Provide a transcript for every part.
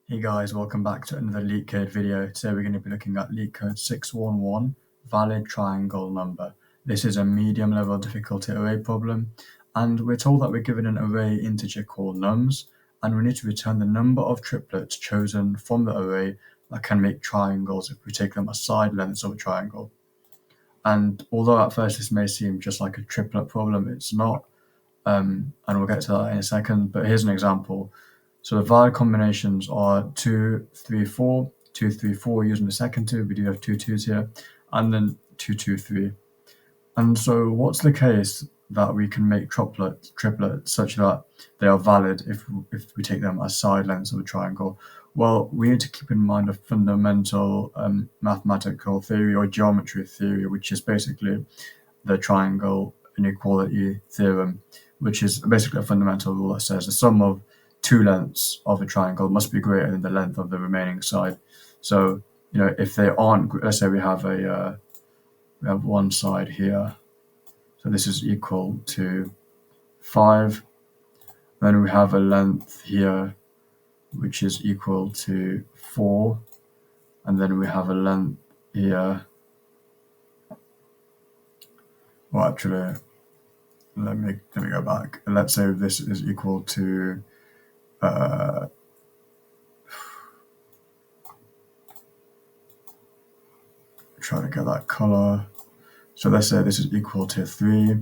Hey guys, welcome back to another Leetcode video. Today we're going to be looking at Leetcode 611, valid triangle number. This is a medium level difficulty array problem, and we're told that we're given an array integer called nums, and we need to return the number of triplets chosen from the array that can make triangles if we take them as side lengths of a triangle. And although at first this may seem just like a triplet problem, it's not, and we'll get to that in a second, but here's an example. So the valid combinations are 2, 3, 4, 2, 3, 4 using the second two. We do have two twos here, and then 2, 2, 3. And so what's the case that we can make triplets such that they are valid if we take them as side lengths of a triangle? Well, we need to keep in mind a fundamental mathematical theory or geometry theory, which is basically the triangle inequality theorem, which is basically a fundamental rule that says the sum of two lengths of a triangle must be greater than the length of the remaining side. So, if they aren't, let's say we have one side here, so this is equal to 5. Then we have a length here, which is equal to 4, and then we have a length here. Well, actually, let me go back. Let's say this is equal to try to get that color. So let's say this is equal to 3,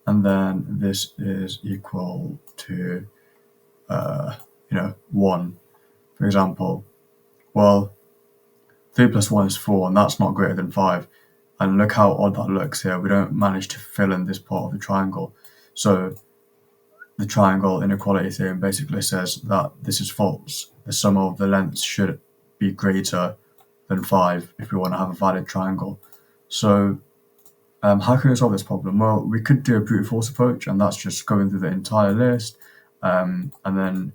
and then this is equal to 1, for example. Well, 3 plus 1 is 4, and that's not greater than 5. And look how odd that looks here. We don't manage to fill in this part of the triangle. So the triangle inequality theorem basically says that this is false. The sum of the lengths should be greater than 5 if we want to have a valid triangle. So how can we solve this problem? Well, we could do a brute force approach, and that's just going through the entire list and then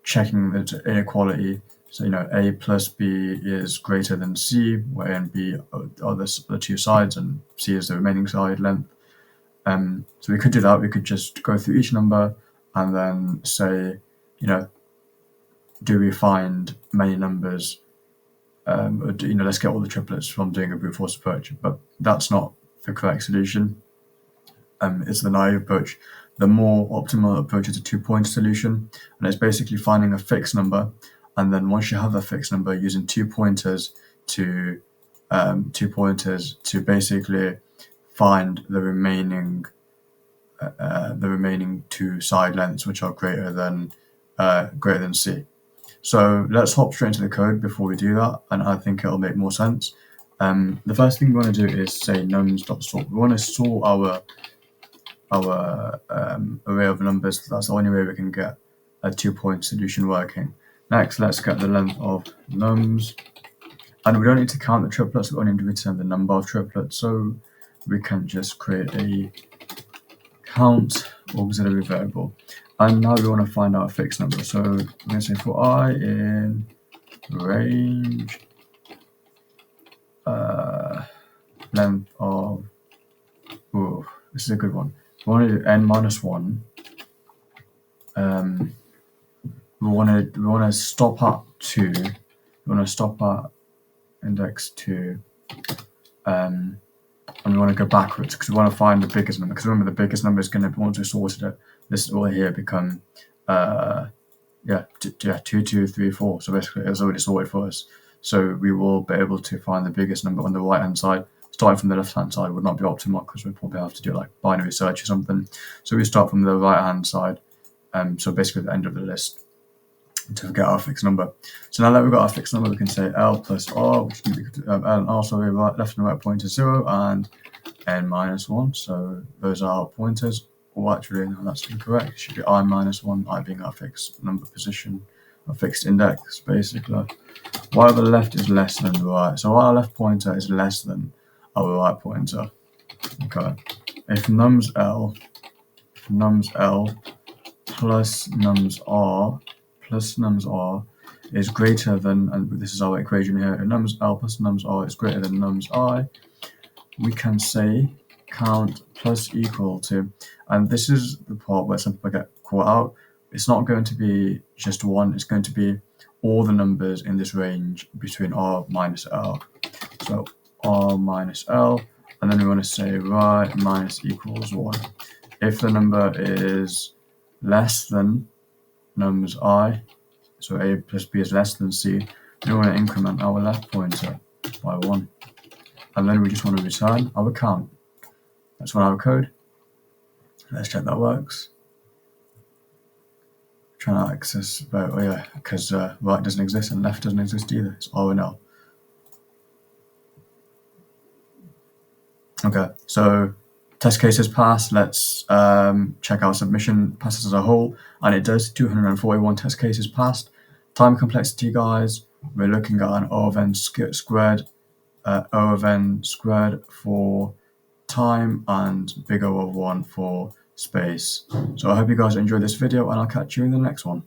checking the inequality. So, A plus B is greater than C, where A and B are the two sides, and C is the remaining side length. So we could do that. We could just go through each number and then say, do we find many numbers? Let's get all the triplets from doing a brute force approach. But that's not the correct solution. It's the naive approach. The more optimal approach is a two-point solution, and it's basically finding a fixed number, and then once you have that fixed number, using two pointers to basically find the remaining two side lengths, which are greater than C. So let's hop straight into the code before we do that, and I think it'll make more sense. The first thing we want to do is say nums.sort. We want to sort our array of numbers. That's the only way we can get a two-point solution working. Next, let's get the length of nums, and we don't need to count the triplets. We only need to return the number of triplets. So we can just create a count auxiliary variable, and now we want to find our fixed number. So we're going to say for I in range length of, this is a good one. We want to do n minus 1. We want to stop at 2. We want to stop at index 2, and we want to go backwards because we want to find the biggest number. Because remember, the biggest number is going to, once we sorted it, this will here become 2, 2, 3, 4. So basically, it was already sorted for us. So we will be able to find the biggest number on the right hand side. Starting from the left hand side would not be optimal because we'd probably have to do like binary search or something. So we start from the right hand side, so basically the end of the list, to get our fixed number. So now that we've got our fixed number, we can say L plus R, which can be L and R, so left and right pointer 0 and n minus 1. So those are our pointers. Or actually, no, that's incorrect. It should be I minus 1, I being our fixed number position, a fixed index, basically. While the left is less than the right. So our left pointer is less than our right pointer. Okay. If nums L plus nums R is greater than, and this is our equation here, if nums L plus nums R is greater than nums I, we can say count plus equal to, and this is the part where some people get caught out. It's not going to be just 1, it's going to be all the numbers in this range between R minus L. So R minus L, and then we want to say y minus equals 1. If the number is less than numbers I, so A plus B is less than C, we want to increment our left pointer by 1. And then we just want to return our count. That's what our code. Let's check that works. Trying to access, but oh yeah, because right doesn't exist and left doesn't exist either. It's R and L. Okay, so test case is passed. Let's check our submission passes as a whole, and it does. 241 test cases passed. Time complexity, guys, we're looking at an O of n squared, O of n squared for time and big O of 1 for space. So I hope you guys enjoyed this video, and I'll catch you in the next one.